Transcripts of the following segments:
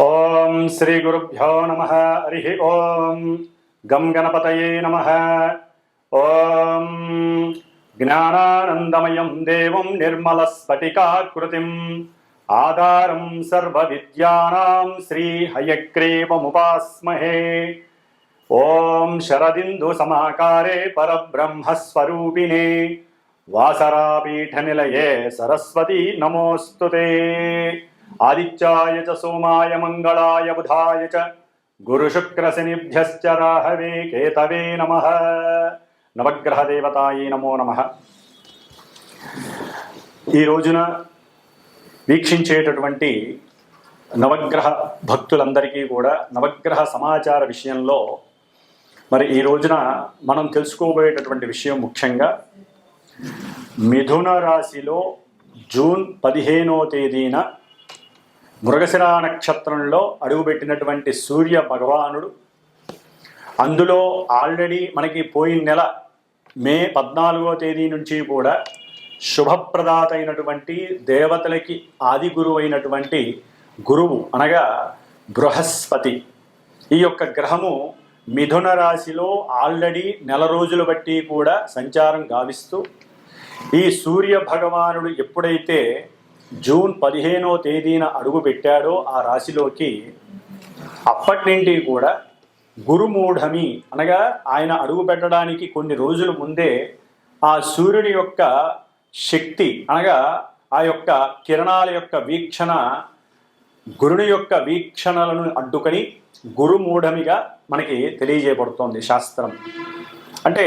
ఓం శ్రీ గురుభ్యో నమః. హరి ఓం గం గణపతయే నమః. ఓం జ్ఞానానందమయం దేవం నిర్మలస్ఫటికాకృతిం ఆధారం సర్వవిద్యానాం శ్రీ హయగ్రీవముపాస్మహే. ఓం శరదిందు సమాకారే పరబ్రహ్మస్వరూపిణే వాసరాపీఠనిలయే సరస్వతీ నమోస్తుతే. ఆదిత్యాయ చ సోమాయ మంగళాయ బుధాయ చ గురుశుక్రశనిభ్యశ్చ రాహవే కేతవే నమః. నవగ్రహ దేవతాయే నమో నమః. ఈ రోజున వీక్షించేటటువంటి నవగ్రహ భక్తులందరికీ కూడా నవగ్రహ సమాచార విషయంలో మరి ఈ రోజున మనం తెలుసుకోబోయేటటువంటి విషయం ముఖ్యంగా మిథున రాశిలో జూన్ 15వ తేదీన మృగశిర నక్షత్రంలో అడుగుపెట్టినటువంటి సూర్య భగవానుడు, అందులో ఆల్రెడీ మనకి పోయిన నెల మే 14వ తేదీ నుంచి కూడా శుభప్రదాత అయినటువంటి దేవతలకి ఆది గురువు అయినటువంటి గురువు అనగా బృహస్పతి ఈ యొక్క గ్రహము మిథున రాశిలో ఆల్రెడీ నెల రోజులు బట్టి కూడా సంచారం గావిస్తూ ఈ సూర్య భగవానుడు ఎప్పుడైతే జూన్ 15వ తేదీన అడుగు పెట్టాడో ఆ రాశిలోకి అప్పటి నుండి కూడా గురుమూఢమి అనగా ఆయన అడుగు పెట్టడానికి కొన్ని రోజుల ముందే ఆ సూర్యుని యొక్క శక్తి అనగా ఆ యొక్క కిరణాల యొక్క వీక్షణ గురుని యొక్క వీక్షణలను అడ్డుకొని గురుమూఢమిగా మనకి తెలియజేయబడుతోంది శాస్త్రం. అంటే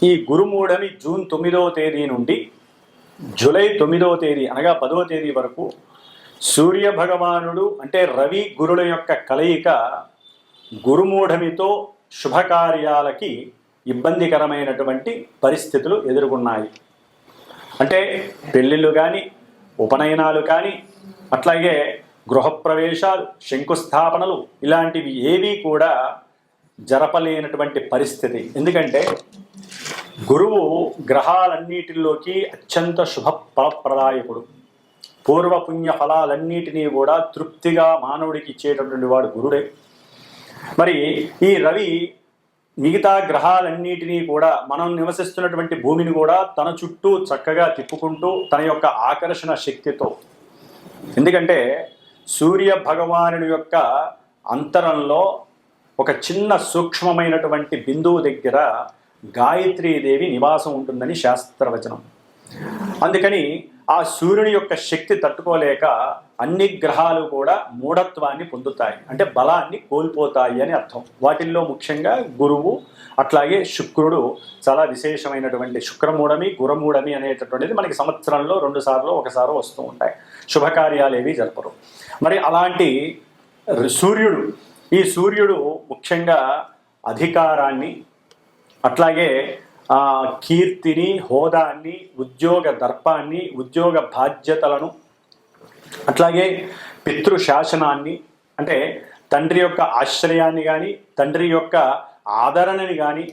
ఈ గురుమూఢమి జూన్ 9వ తేదీ నుండి జూలై 9వ తేదీ అనగా 10వ తేదీ వరకు సూర్య భగవానుడు అంటే రవి గురుల యొక్క కలయిక గురుమూఢమితో శుభకార్యాలకి ఇబ్బందికరమైనటువంటి పరిస్థితులు ఎదుర్కొన్నాయి. అంటే పెళ్ళిళ్ళు కానీ, ఉపనయనాలు కానీ, అట్లాగే గృహప్రవేశాలు, శంకుస్థాపనలు ఇలాంటివి ఏవీ కూడా జరపలేనటువంటి పరిస్థితి. ఎందుకంటే గురువు గ్రహాలన్నిటిలోకి అత్యంత శుభ ఫలప్రదాయకుడు. పూర్వపుణ్య ఫలాలన్నిటినీ కూడా తృప్తిగా మానవుడికి ఇచ్చేటటువంటి వాడు గురుడే. మరి ఈ రవి మిగతా గ్రహాలన్నిటినీ కూడా మనం నివసిస్తున్నటువంటి భూమిని కూడా తన చుట్టూ చక్కగా తిప్పుకుంటూ తన యొక్క ఆకర్షణ శక్తితో, ఎందుకంటే సూర్య భగవానుడి యొక్క అంతరంలో ఒక చిన్న సూక్ష్మమైనటువంటి బిందువు దగ్గర గాయత్రీదేవి నివాసం ఉంటుందని శాస్త్రవచనం. అందుకని ఆ సూర్యుని యొక్క శక్తి తట్టుకోలేక అన్ని గ్రహాలు కూడా మూఢత్వాన్ని పొందుతాయి, అంటే బలాన్ని కోల్పోతాయి అని అర్థం. వాటిల్లో ముఖ్యంగా గురువు, అట్లాగే శుక్రుడు చాలా విశేషమైనటువంటి శుక్రమూఢమి, గురమూఢమి అనేటటువంటిది మనకి సంవత్సరంలో 2 సార్లు 1 సారో వస్తూ ఉంటాయి. శుభకార్యాలు ఏవి జరపరు. మరి అలాంటి సూర్యుడు, ఈ సూర్యుడు ముఖ్యంగా అధికారాన్ని, అట్లాగే కీర్తిని, హోదాన్ని, ఉద్యోగ దర్పాన్ని, ఉద్యోగ బాధ్యతలను, అట్లాగే పితృశాసనాన్ని అంటే తండ్రి యొక్క ఆశ్రయాన్ని కానీ, తండ్రి యొక్క ఆదరణని కానీ,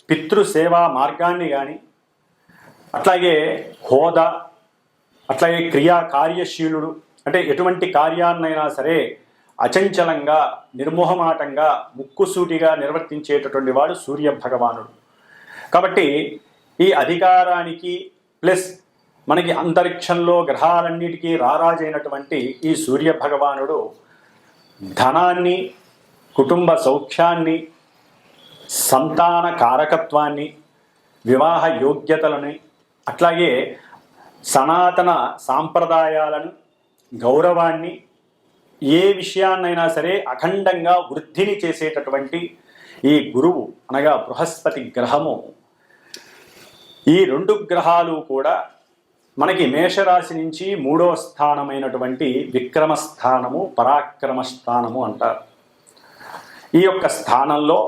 పితృసేవా మార్గాన్ని కానీ, అట్లాగే హోదా, అట్లాగే కార్యశీలుడు అంటే ఎటువంటి కార్యాన్నైనా సరే అచంచలంగా, నిర్మోహమాటంగా, ముక్కుసూటిగా నిర్వర్తించేటటువంటి వాడు సూర్య భగవానుడు. కాబట్టి ఈ అధికారానికి ప్లస్ మనకి అంతరిక్షంలో గ్రహాలన్నిటికీ రారాజైనటువంటి ఈ సూర్య భగవానుడు ధనాన్ని, కుటుంబ సౌఖ్యాన్ని, సంతాన కారకత్వాన్ని, వివాహ యోగ్యతలని, అట్లాగే సనాతన సాంప్రదాయాలను, గౌరవాన్ని, ఏ విషయాన్నైనా సరే అఖండంగా వృద్ధిని చేసేటటువంటి ఈ గురువు అనగా బృహస్పతి గ్రహము, ఈ 2 గ్రహాలు కూడా మనకి మేషరాశి నుంచి 3వ స్థానమైనటువంటి విక్రమ స్థానము, పరాక్రమ స్థానము అంటారు. ఈ యొక్క స్థానంలో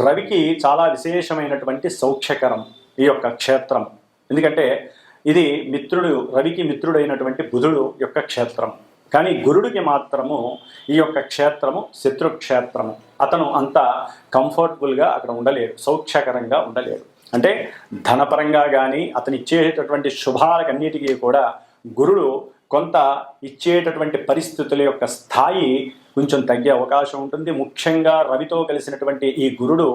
రవికి చాలా విశేషమైనటువంటి సౌఖ్యకరం ఈ యొక్క క్షేత్రం. ఎందుకంటే ఇది రవికి మిత్రుడైనటువంటి బుధుడు యొక్క క్షేత్రం. కానీ గురుడికి మాత్రము ఈ యొక్క క్షేత్రము శత్రుక్షేత్రము. అతను అంత కంఫర్టబుల్గా అక్కడ ఉండలేడు, సౌఖ్యకరంగా ఉండలేడు. అంటే ధనపరంగా కానీ అతను ఇచ్చేటటువంటి శుభాలకన్నిటికీ కూడా గురుడు కొంత ఇచ్చేటటువంటి పరిస్థితుల యొక్క స్థాయి కొంచెం తగ్గే అవకాశం ఉంటుంది. ముఖ్యంగా రవితో కలిసినటువంటి ఈ గురుడు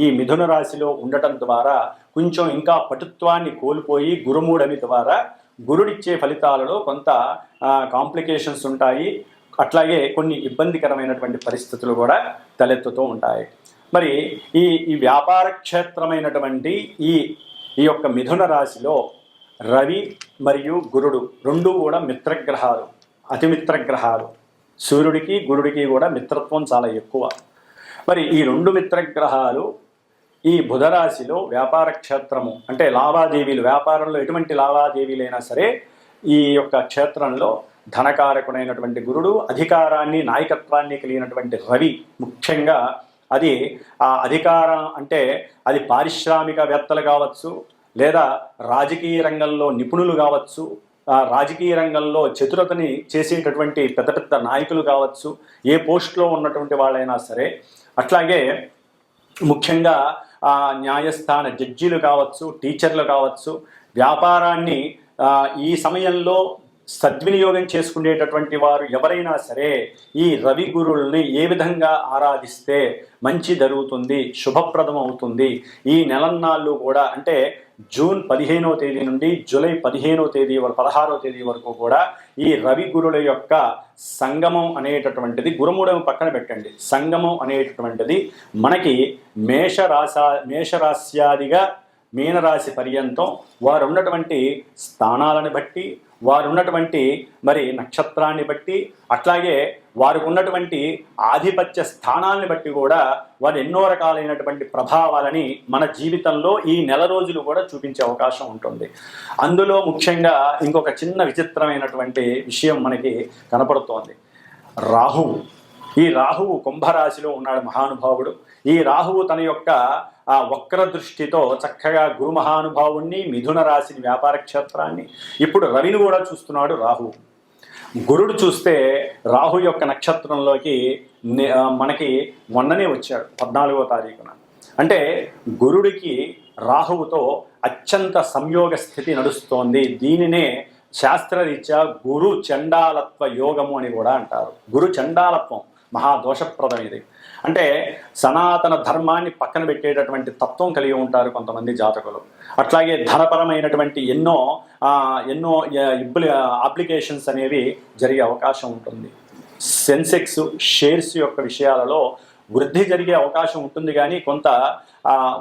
ఈ మిథున రాశిలో ఉండటం ద్వారా కొంచెం ఇంకా పటుత్వాన్ని కోల్పోయి గురుమూఢమి ద్వారా గురుడిచ్చే ఫలితాలలో కొంత కాంప్లికేషన్స్ ఉంటాయి. అట్లాగే కొన్ని ఇబ్బందికరమైనటువంటి పరిస్థితులు కూడా తలెత్తుతూ ఉంటాయి. మరి ఈ వ్యాపార క్షేత్రమైనటువంటి ఈ యొక్క మిథున రాశిలో రవి మరియు గురుడు రెండు కూడా మిత్రగ్రహాలు, అతిమిత్రగ్రహాలు. సూర్యుడికి గురుడికి కూడా మిత్రత్వం చాలా ఎక్కువ. మరి ఈ రెండు మిత్రగ్రహాలు ఈ బుధరాశిలో వ్యాపార క్షేత్రము అంటే లావాదేవీలు, వ్యాపారంలో ఎటువంటి లావాదేవీలైనా సరే ఈ యొక్క క్షేత్రంలో ధనకారకుడైనటువంటి గురుడు, అధికారాన్ని నాయకత్వాన్ని కలిగినటువంటి రవి, ముఖ్యంగా అది ఆ అధికారం అంటే అది పారిశ్రామికవేత్తలు కావచ్చు, లేదా రాజకీయ రంగంలో నిపుణులు కావచ్చు, రాజకీయ రంగంలో చతురతని చేసేటటువంటి పెద్ద పెద్ద నాయకులు కావచ్చు, ఏ పోస్టులో ఉన్నటువంటి వాళ్ళైనా సరే, అట్లాగే ముఖ్యంగా న్యాయస్థాన జడ్జీలు కావచ్చు, టీచర్లు కావచ్చు, వ్యాపారాన్ని ఈ సమయంలో సద్వినియోగం చేసుకునేటటువంటి వారు ఎవరైనా సరే ఈ రవి గురుల్ని ఏ విధంగా ఆరాధిస్తే మంచి జరుగుతుంది, శుభప్రదం అవుతుంది. ఈ నెలన్నాళ్ళు కూడా అంటే జూన్ 15వ తేదీ నుండి జూలై 15వ తేదీ వరకు 16వ తేదీ వరకు కూడా ఈ రవి గురుల యొక్క సంగమం అనేటటువంటిది, గురుమూఢం పక్కన పెట్టండి, సంగమం అనేటటువంటిది మనకి మేషరాశ్యాదిగా మీనరాశి పర్యంతం వారు ఉన్నటువంటి స్థానాలను బట్టి, వారు ఉన్నటువంటి మరి నక్షత్రాన్ని బట్టి, అట్లాగే వారికి ఉన్నటువంటి ఆధిపత్య స్థానాన్ని బట్టి కూడా వారు ఎన్నో రకాలైనటువంటి ప్రభావాలని మన జీవితంలో ఈ నెల రోజులు కూడా చూపించే అవకాశం ఉంటుంది. అందులో ముఖ్యంగా ఇంకొక చిన్న విచిత్రమైనటువంటి విషయం మనకి కనపడుతోంది. రాహువు. ఈ రాహువు కుంభరాశిలో ఉన్నాడు మహానుభావుడు. ఈ రాహువు తన యొక్క ఆ వక్ర దృష్టితో చక్కగా గురు మహానుభావుణ్ణి, మిథున రాశిని, వ్యాపార క్షేత్రాన్ని, ఇప్పుడు రవిని కూడా చూస్తున్నాడు రాహువు. గురుడు చూస్తే రాహు యొక్క నక్షత్రంలోకి మనకి మొన్ననే వచ్చాడు 14వ తారీఖున. అంటే గురుడికి రాహువుతో అత్యంత సంయోగ స్థితి నడుస్తోంది. దీనినే శాస్త్రరీత్యా గురు చండాలత్వ యోగము అని కూడా అంటారు. గురు చండాలత్వం మహాదోషప్రదం ఇది. అంటే సనాతన ధర్మాన్ని పక్కన పెట్టేటటువంటి తత్వం కలిగి ఉంటారు కొంతమంది జాతకులు. అట్లాగే ధనపరమైనటువంటి ఎన్నో అప్లికేషన్స్ అనేవి జరిగే అవకాశం ఉంటుంది. సెన్సెక్స్, షేర్స్ యొక్క విషయాలలో వృద్ధి జరిగే అవకాశం ఉంటుంది, కానీ కొంత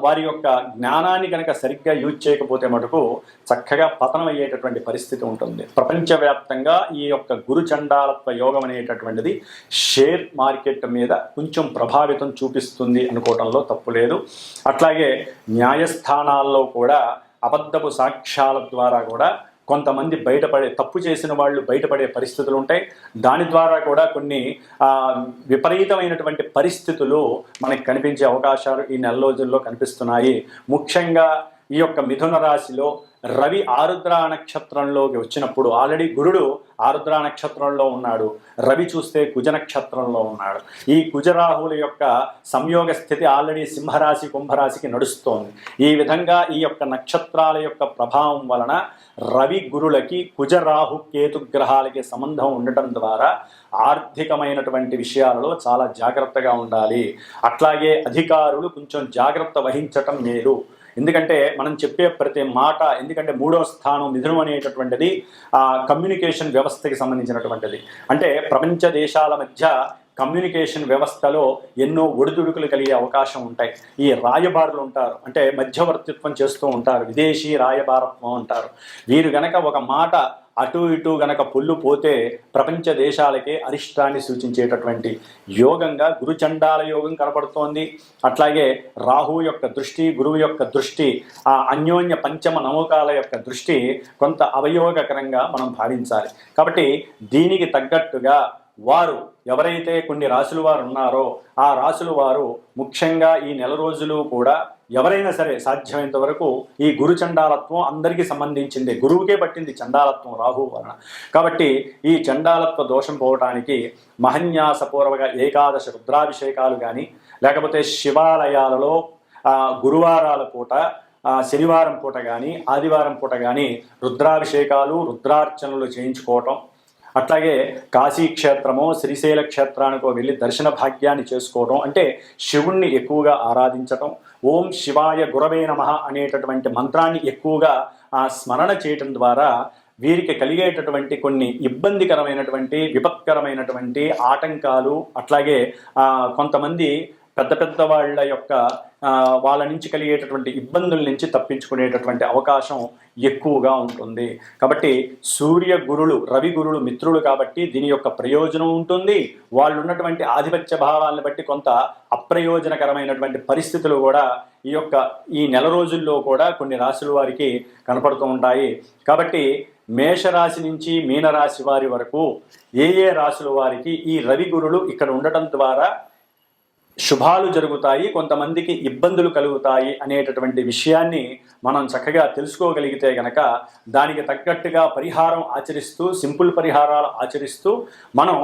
వారి యొక్క జ్ఞానాన్ని కనుక సరిగ్గా యూజ్ చేయకపోతే మటుకు చక్కగా పతనం అయ్యేటటువంటి పరిస్థితి ఉంటుంది. ప్రపంచవ్యాప్తంగా ఈ యొక్క గురు చండాలత్వ యోగం అనేటటువంటిది షేర్ మార్కెట్ మీద కొంచెం ప్రభావితం చూపిస్తుంది అనుకోవడంలో తప్పు లేదు. అట్లాగే న్యాయస్థానాల్లో కూడా అబద్ధపు సాక్ష్యాల ద్వారా కూడా కొంతమంది తప్పు చేసిన వాళ్ళు బయటపడే పరిస్థితులు ఉంటాయి. దాని ద్వారా కూడా కొన్ని విపరీతమైనటువంటి పరిస్థితులు మనకు కనిపించే అవకాశాలు ఈ నెల రోజుల్లో కనిపిస్తున్నాయి. ముఖ్యంగా ఈ యొక్క మిథున రాశిలో రవి ఆరుద్ర నక్షత్రంలోకి వచ్చినప్పుడు, ఆల్రెడీ గురుడు ఆరుద్ర నక్షత్రంలో ఉన్నాడు, రవి చూస్తే కుజ నక్షత్రంలో ఉన్నాడు. ఈ కుజరాహుల యొక్క సంయోగ స్థితి ఆల్రెడీ సింహరాశి, కుంభరాశికి నడుస్తోంది. ఈ విధంగా ఈ యొక్క నక్షత్రాల యొక్క ప్రభావం వలన రవి గురులకి కుజరాహు కేతు గ్రహాలకి సంబంధం ఉండటం ద్వారా ఆర్థికమైనటువంటి విషయాలలో చాలా జాగ్రత్తగా ఉండాలి. అట్లాగే అధికారులు కొంచెం జాగ్రత్త వహించటం మేలు. ఎందుకంటే మనం చెప్పే ప్రతి మాట, ఎందుకంటే 3వ స్థానం మిథునం అనేటటువంటిది కమ్యూనికేషన్ వ్యవస్థకి సంబంధించినటువంటిది. అంటే ప్రపంచ దేశాల మధ్య కమ్యూనికేషన్ వ్యవస్థలో ఎన్నో ఒడిదుడుకులు కలిగే అవకాశం ఉంటాయి. ఈ రాయబారులు ఉంటారు, అంటే మధ్యవర్తిత్వం చేస్తూ ఉంటారు, విదేశీ రాయబారత్వం అంటారు. వీరు గనక ఒక మాట అటు ఇటు గనక పొల్లు పోతే ప్రపంచ దేశాలకే అరిష్టాన్ని సూచించేటటువంటి యోగంగా గురుచండాల యోగం కనపడుతోంది. అట్లాగే రాహువు యొక్క దృష్టి, గురువు యొక్క దృష్టి, ఆ అన్యోన్య పంచమ నమకాల యొక్క దృష్టి కొంత అవయోగకరంగా మనం భావించాలి. కాబట్టి దీనికి తగ్గట్టుగా వారు ఎవరైతే కొన్ని రాశుల వారు ఉన్నారో ఆ రాశుల వారు ముఖ్యంగా ఈ నెల రోజులు కూడా ఎవరైనా సరే సాధ్యమైనంత వరకు ఈ గురు చండాలత్వం అందరికీ సంబంధించింది, గురువుకే పట్టింది చండాలత్వం రాహు వలన. కాబట్టి ఈ చండాలత్వ దోషం పోవటానికి మహన్యాసపూర్వక ఏకాదశ రుద్రాభిషేకాలు కానీ, లేకపోతే శివాలయాలలో గురువారాల పూట, శనివారం పూట కానీ, ఆదివారం పూట కానీ రుద్రాభిషేకాలు, రుద్రార్చనలు చేయించుకోవటం, అట్లాగే కాశీ క్షేత్రమో శ్రీశైల క్షేత్రానికో వెళ్ళి దర్శన భాగ్యాన్ని చేసుకోవడం, అంటే శివుణ్ణి ఎక్కువగా ఆరాధించటం, ఓం శివాయ గురవే నమః అనేటటువంటి మంత్రాన్ని ఎక్కువగా స్మరణ చేయటం ద్వారా వీరికి కలిగేటటువంటి కొన్ని ఇబ్బందికరమైనటువంటి విపత్కరమైనటువంటి ఆటంకాలు, అట్లాగే కొంతమంది పెద్ద పెద్ద వాళ్ళ యొక్క వాళ్ళ నుంచి కలిగేటటువంటి ఇబ్బందుల నుంచి తప్పించుకునేటటువంటి అవకాశం ఎక్కువగా ఉంటుంది. కాబట్టి సూర్య గురులు, రవి గురులు మిత్రులు కాబట్టి దీని యొక్క ప్రయోజనం ఉంటుంది. వాళ్ళు ఉన్నటువంటి ఆధిపత్య భావాలను బట్టి కొంత అప్రయోజనకరమైనటువంటి పరిస్థితులు కూడా ఈ నెల రోజుల్లో కూడా కొన్ని రాశుల వారికి కనపడుతూ ఉంటాయి. కాబట్టి మేషరాశి నుంచి మీనరాశి వారి వరకు ఏ రాశుల వారికి ఈ రవి గురులు ఇక్కడ ఉండటం ద్వారా శుభాలు జరుగుతాయి, కొంతమందికి ఇబ్బందులు కలుగుతాయి అనేటటువంటి విషయాన్ని మనం చక్కగా తెలుసుకోగలిగితే గనక దానికి తగ్గట్టుగా పరిహారం ఆచరిస్తూ, సింపుల్ పరిహారాలు ఆచరిస్తూ మనం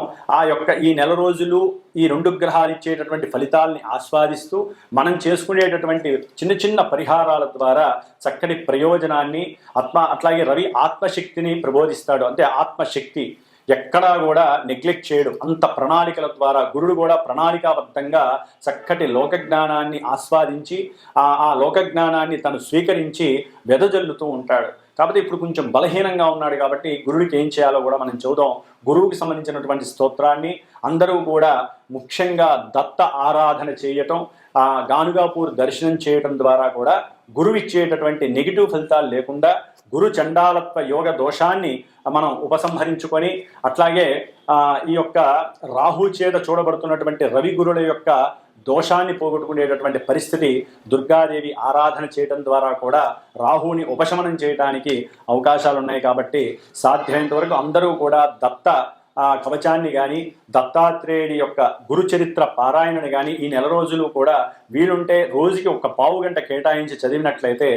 ఈ నెల రోజులు ఈ 2 గ్రహాలు ఇచ్చేటటువంటి ఫలితాలని ఆస్వాదిస్తూ మనం చేసుకునేటటువంటి చిన్న చిన్న పరిహారాల ద్వారా చక్కటి ప్రయోజనాన్ని అట్లాగే రవి ఆత్మశక్తిని ప్రబోధిస్తాడు. అంటే ఆత్మశక్తి ఎక్కడా కూడా నెగ్లెక్ట్ చేయడు. అంత ప్రణాళికల ద్వారా గురుడు కూడా ప్రణాళికాబద్ధంగా చక్కటి లోకజ్ఞానాన్ని ఆస్వాదించి ఆ లోకజ్ఞానాన్ని తను స్వీకరించి వెదజల్లుతూ ఉంటాడు. కాబట్టి ఇప్పుడు కొంచెం బలహీనంగా ఉన్నాడు కాబట్టి గురుడికి ఏం చేయాలో కూడా మనం చూద్దాం. గురువుకి సంబంధించినటువంటి స్తోత్రాన్ని అందరూ కూడా ముఖ్యంగా దత్త ఆరాధన చేయటం, గానుగాపూర్ దర్శనం చేయటం ద్వారా కూడా గురువు ఇచ్చేటటువంటి నెగిటివ్ ఫలితాలు లేకుండా గురు చండాలత్వ యోగ దోషాన్ని మనం ఉపసంహరించుకొని, అట్లాగే ఈ యొక్క రాహు చేత చూడబడుతున్నటువంటి రవి గురుల యొక్క దోషాన్ని పోగొట్టుకునేటటువంటి పరిస్థితి దుర్గాదేవి ఆరాధన చేయడం ద్వారా కూడా రాహుని ఉపశమనం చేయడానికి అవకాశాలు ఉన్నాయి. కాబట్టి సాధ్యమైనంత వరకు అందరూ కూడా దత్త కవచాన్ని కానీ దత్తాత్రేయుడి యొక్క గురుచరిత్ర పారాయణని కానీ ఈ నెల రోజులు కూడా వీలుంటే రోజుకి 1 పావు గంట కేటాయించి చదివినట్లయితే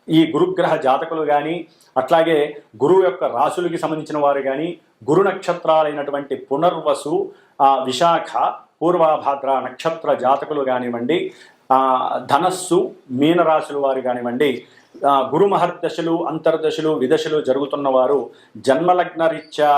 ఈ గురుగ్రహ జాతకులు కానీ, అట్లాగే గురువు యొక్క రాశులకి సంబంధించిన వారు కానీ, గురు నక్షత్రాలైనటువంటి పునర్వసు, విశాఖ, పూర్వభాద్ర నక్షత్ర జాతకులు కానివ్వండి, ధనస్సు మీనరాశుల వారు కానివ్వండి, గురు మహర్దశలు, అంతర్దశలు, విదశలు జరుగుతున్న వారు జన్మలగ్న రీత్యా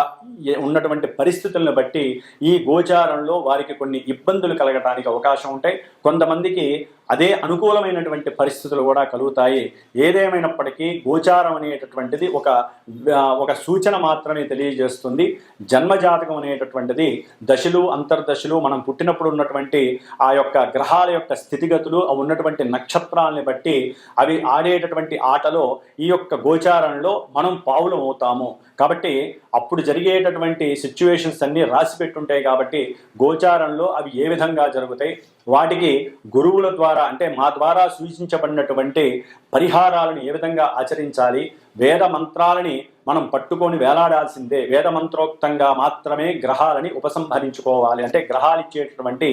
ఉన్నటువంటి పరిస్థితులను బట్టి ఈ గోచారంలో వారికి కొన్ని ఇబ్బందులు కలగడానికి అవకాశం ఉంటాయి. కొంతమందికి అదే అనుకూలమైనటువంటి పరిస్థితులు కూడా కలుగుతాయి. ఏదేమైనప్పటికీ గోచారం అనేటటువంటిది ఒక సూచన మాత్రమే తెలియజేస్తుంది. జన్మజాతకం అనేటటువంటిది దశలు, అంతర్దశలు, మనం పుట్టినప్పుడు ఉన్నటువంటి ఆ యొక్క గ్రహాల యొక్క స్థితిగతులు, అవి ఉన్నటువంటి నక్షత్రాలని బట్టి అవి ఆడేటటువంటి ఆటలో ఈ యొక్క గోచారంలో మనం పావులం అవుతాము. కాబట్టి అప్పుడు జరిగేటటువంటి సిచ్యువేషన్స్ అన్నీ రాసి పెట్టుంటాయి. కాబట్టి గోచారంలో అవి ఏ విధంగా జరుగుతాయి, వాటికి గురువుల ద్వారా అంటే మా ద్వారా సూచించబడినటువంటి పరిహారాలను ఏ విధంగా ఆచరించాలి, వేద మంత్రాలని మనం పట్టుకొని వేలాడాల్సిందే. వేద మంత్రోక్తంగా మాత్రమే గ్రహాలని ఉపసంహరించుకోవాలి. అంటే గ్రహాలు ఇచ్చేటటువంటి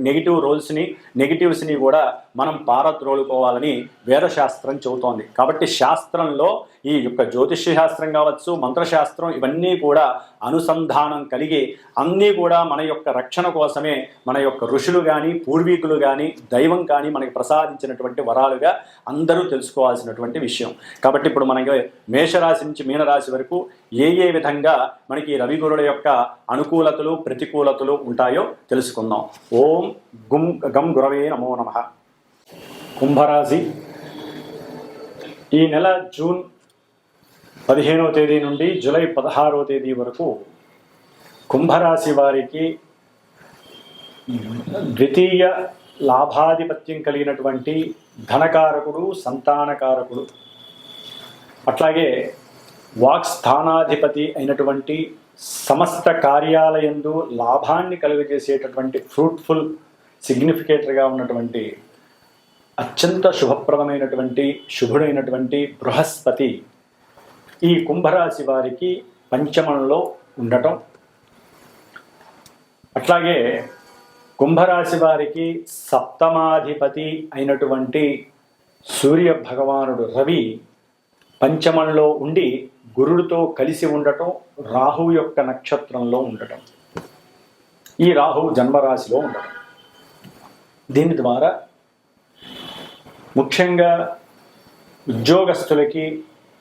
నెగిటివ్ రోల్స్ని, నెగిటివ్స్ని కూడా మనం పారద్రోలుకోవాలని వేదశాస్త్రం చెబుతోంది. కాబట్టి శాస్త్రంలో ఈ యొక్క జ్యోతిష్య శాస్త్రం కావచ్చు, మంత్రశాస్త్రం, ఇవన్నీ కూడా అనుసంధానం కలిగి అన్నీ కూడా మన యొక్క రక్షణ కోసమే మన యొక్క ఋషులు కానీ, పూర్వీకులు కానీ, దైవం కానీ మనకి ప్రసాదించినటువంటి వరాలుగా అందరూ తెలుసుకోవాల్సినటువంటి విషయం. కాబట్టి ఇప్పుడు మనకి మేషరాశి నుంచి మీనరాశి వరకు ఏ విధంగా మనకి రవి గురుల యొక్క అనుకూలతలు, ప్రతికూలతలు ఉంటాయో తెలుసుకుందాం. ఓం గం గురవే నమో నమః. కుంభరాశి ఈ నెల జూన్ 15వ తేదీ నుండి జూలై 16వ తేదీ వరకు కుంభరాశి వారికి ద్వితీయ లాభాధిపత్యం కలిగినటువంటి ధనకారకుడు, సంతానకారకుడు, అట్లాగే వాక్స్థానాధిపతి అయినటువంటి సమస్త కార్యాలయందు లాభాన్ని కలుగజేసేటటువంటి ఫ్రూట్ఫుల్ సిగ్నిఫికేటర్గా ఉన్నటువంటి అత్యంత శుభప్రదమైనటువంటి శుభుడైనటువంటి బృహస్పతి ఈ కుంభరాశి వారికి పంచమంలో ఉండటం, అట్లాగే కుంభరాశి వారికి సప్తమాధిపతి అయినటువంటి సూర్య భగవానుడు రవి పంచమంలో ఉండి గురుడితో కలిసి ఉండటం, రాహువు యొక్క నక్షత్రంలో ఉండటం, ఈ రాహువు జన్మరాశిలో ఉండటం. దీని ద్వారా ముఖ్యంగా ఉద్యోగస్తులకి,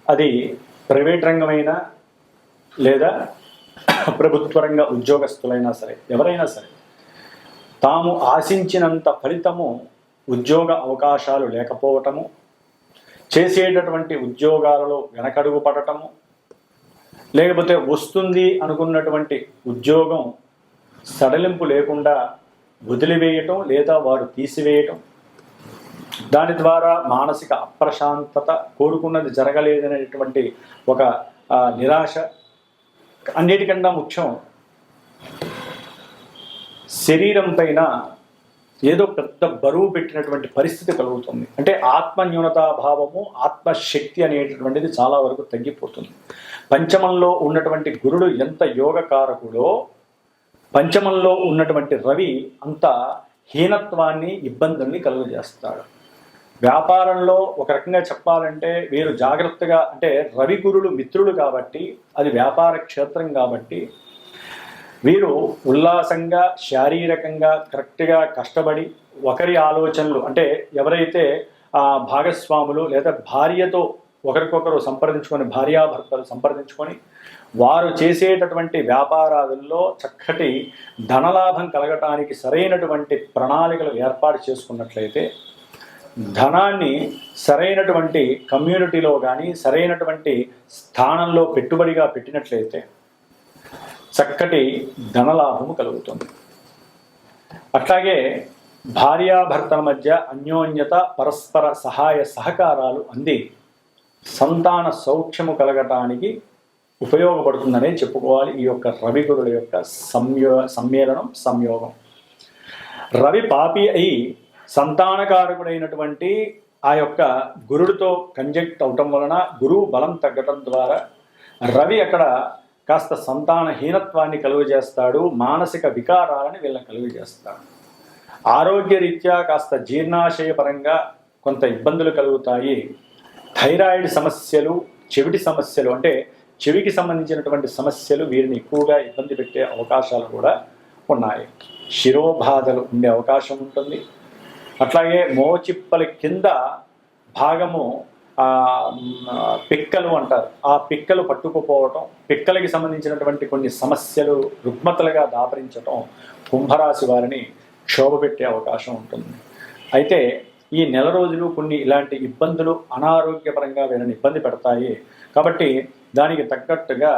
అది ప్రైవేట్ రంగమైనా లేదా ప్రభుత్వ రంగ ఉద్యోగస్తులైనా సరే, ఎవరైనా సరే, తాము ఆశించినంత ఫలితము ఉద్యోగ అవకాశాలు లేకపోవటము, చేసేటటువంటి ఉద్యోగాలలో వెనకడుగు పడటము, లేకపోతే వస్తుంది అనుకున్నటువంటి ఉద్యోగం సడలింపు లేకుండా వదిలివేయటం లేదా వారు తీసివేయటం, దాని ద్వారా మానసిక అప్రశాంతత, కోరుకున్నది జరగలేదనేటువంటి ఒక నిరాశ, అన్నిటికన్నా ముఖ్యం శరీరం పైన ఏదో పెద్ద బరువు పెట్టినటువంటి పరిస్థితి కలుగుతుంది. అంటే ఆత్మన్యూనతాభావము, ఆత్మశక్తి అనేటటువంటిది చాలా వరకు తగ్గిపోతుంది. పంచమంలో ఉన్నటువంటి గురుడు ఎంత యోగకారకుడో, పంచమంలో ఉన్నటువంటి రవి అంత హీనత్వాన్ని, ఇబ్బందుల్ని కలుగజేస్తాడు. వ్యాపారంలో ఒక రకంగా చెప్పాలంటే వీరు జాగ్రత్తగా, అంటే రవి గురులు మిత్రులు కాబట్టి, అది వ్యాపార క్షేత్రం కాబట్టి వీరు ఉల్లాసంగా, శారీరకంగా కరెక్ట్గా కష్టపడి ఒకరి ఆలోచనలు, అంటే ఎవరైతే భాగస్వాములు లేదా భార్యతో ఒకరికొకరు సంప్రదించుకొని, భార్యాభర్తలు సంప్రదించుకొని వారు చేసేటటువంటి వ్యాపారాదుల్లో చక్కటి ధనలాభం కలగటానికి సరైనటువంటి ప్రణాళికలు ఏర్పాటు చేసుకున్నట్లయితే, ధనాన్ని సరైనటువంటి కమ్యూనిటీలో కానీ సరైనటువంటి స్థానంలో పెట్టుబడిగా పెట్టినట్లయితే చక్కటి ధనలాభము కలుగుతుంది. అట్లాగే భార్యాభర్తల మధ్య అన్యోన్యత, పరస్పర సహాయ సహకారాలు అంది సంతాన సౌఖ్యము కలగటానికి ఉపయోగపడుతుందనే చెప్పుకోవాలి. ఈ యొక్క రవి గురుల యొక్క సంయోగం. రవి పాపి అయి సంతానకారకుడైనటువంటి ఆ యొక్క గురుడితో కంజెక్ట్ అవటం వలన గురువు బలం తగ్గటం ద్వారా రవి అక్కడ కాస్త సంతానహీనత్వాన్ని కలుగజేస్తాడు, మానసిక వికారాలని వీళ్ళని కలుగజేస్తాడు. ఆరోగ్యరీత్యా కాస్త జీర్ణాశయపరంగా కొంత ఇబ్బందులు కలుగుతాయి. థైరాయిడ్ సమస్యలు, చెవిటి సమస్యలు, అంటే చెవికి సంబంధించినటువంటి సమస్యలు వీరిని ఎక్కువగా ఇబ్బంది పెట్టే అవకాశాలు కూడా ఉన్నాయి. శిరోబాధలు ఉండే అవకాశం ఉంటుంది. అట్లాగే మోచిప్పల కింద భాగము పిక్కలు అంటారు, ఆ పిక్కలు పట్టుకుపోవటం, పిక్కలకి సంబంధించినటువంటి కొన్ని సమస్యలు రుగ్మతలుగా దాపరించటం కుంభరాశి వారిని క్షోభ పెట్టే అవకాశం ఉంటుంది. అయితే ఈ నెల రోజులు కొన్ని ఇలాంటి ఇబ్బందులు అనారోగ్యపరంగా వీరిని ఇబ్బంది పెడతాయి. కాబట్టి దానికి తగ్గట్టుగా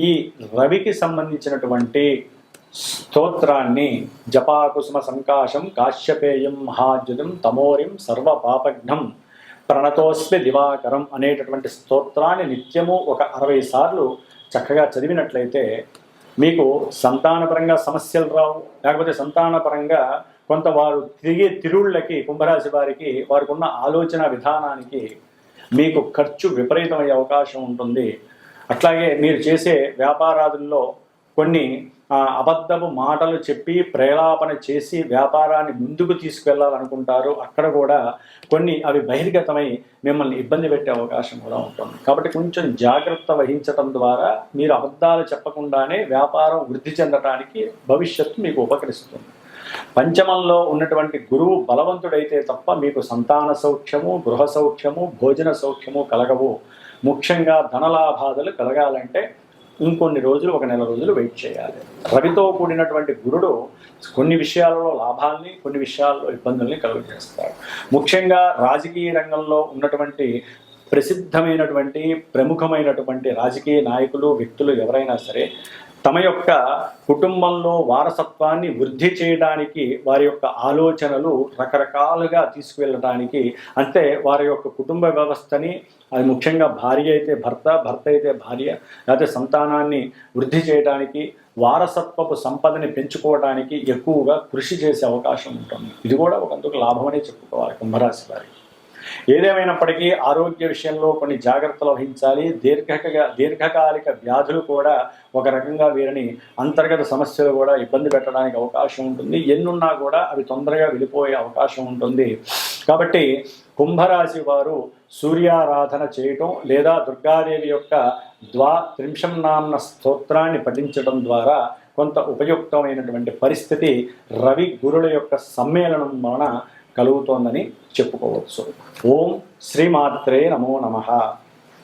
ఈ రవికి సంబంధించినటువంటి స్తోత్రాన్ని జపాకుసుమ సంకాశం కాశ్యపేయం మహాద్యుతం తమోరిం సర్వపాపఘ్నం ప్రణతోస్మి దివాకరం అనేటటువంటి స్తోత్రాన్ని నిత్యము ఒక 60 సార్లు చక్కగా చదివినట్లయితే మీకు సంతానపరంగా సమస్యలు రావు. లేకపోతే సంతానపరంగా కొంత వారు తిరిగే తిరుళ్ళకి, కుంభరాశి వారికి వారికి ఉన్న ఆలోచన విధానానికి మీకు ఖర్చు విపరీతమయ్యే అవకాశం ఉంటుంది. అట్లాగే మీరు చేసే వ్యాపారాదుల్లో కొన్ని అబద్ధపు మాటలు చెప్పి ప్రేలాపన చేసి వ్యాపారాన్ని ముందుకు తీసుకెళ్లాలనుకుంటారు. అక్కడ కూడా కొన్ని అవి బహిర్గతమై మిమ్మల్ని ఇబ్బంది పెట్టే అవకాశం కూడా ఉంటుంది. కాబట్టి కొంచెం జాగ్రత్త వహించడం ద్వారా మీరు అబద్ధాలు చెప్పకుండానే వ్యాపారం వృద్ధి చెందడానికి భవిష్యత్తు మీకు ఉపకరిస్తుంది. పంచమంలో ఉన్నటువంటి గురువు బలవంతుడైతే తప్ప మీకు సంతాన సౌఖ్యము, గృహ సౌఖ్యము, భోజన సౌఖ్యము కలగవు. ముఖ్యంగా ధనలాభాదులు కలగాలంటే ఇంకొన్ని రోజులు, ఒక నెల రోజులు వెయిట్ చేయాలి. రవితో కూడినటువంటి గురుడు కొన్ని విషయాలలో లాభాల్ని, కొన్ని విషయాల్లో ఇబ్బందుల్ని కలుగజేస్తాడు. ముఖ్యంగా రాజకీయ రంగంలో ఉన్నటువంటి ప్రసిద్ధమైనటువంటి ప్రముఖమైనటువంటి రాజకీయ నాయకులు, వ్యక్తులు ఎవరైనా సరే తమ యొక్క కుటుంబంలో వారసత్వాన్ని వృద్ధి చేయడానికి వారి యొక్క ఆలోచనలు రకరకాలుగా తీసుకువెళ్ళడానికి, అంటే వారి యొక్క కుటుంబ వ్యవస్థని, అది ముఖ్యంగా భార్య అయితే భర్త, భర్త అయితే భార్య, లేకపోతే సంతానాన్ని వృద్ధి చేయడానికి, వారసత్వపు సంపదని పెంచుకోవడానికి ఎక్కువగా కృషి చేసే అవకాశం ఉంటుంది. ఇది కూడా ఒకందుకు లాభమనే చెప్పుకోవాలి కుంభరాశి వారికి. ఏదేమైనప్పటికీ ఆరోగ్య విషయంలో కొన్ని జాగ్రత్తలు వహించాలి. దీర్ఘకాలిక వ్యాధులు కూడా ఒక రకంగా వీరిని అంతర్గత సమస్యలు కూడా ఇబ్బంది పెట్టడానికి అవకాశం ఉంటుంది. ఎన్నున్నా కూడా అవి తొందరగా వెళ్ళిపోయే అవకాశం ఉంటుంది. కాబట్టి కుంభరాశి వారు సూర్యారాధన చేయటం లేదా దుర్గాదేవి యొక్క 23 నామ స్తోత్రాన్ని పఠించడం ద్వారా కొంత ఉపయుక్తమైనటువంటి పరిస్థితి రవి గురుల యొక్క సమ్మేళనం వలన కలుగుతోందని చెప్పుకోవచ్చు. ఓం శ్రీమాత్రే నమో నమః.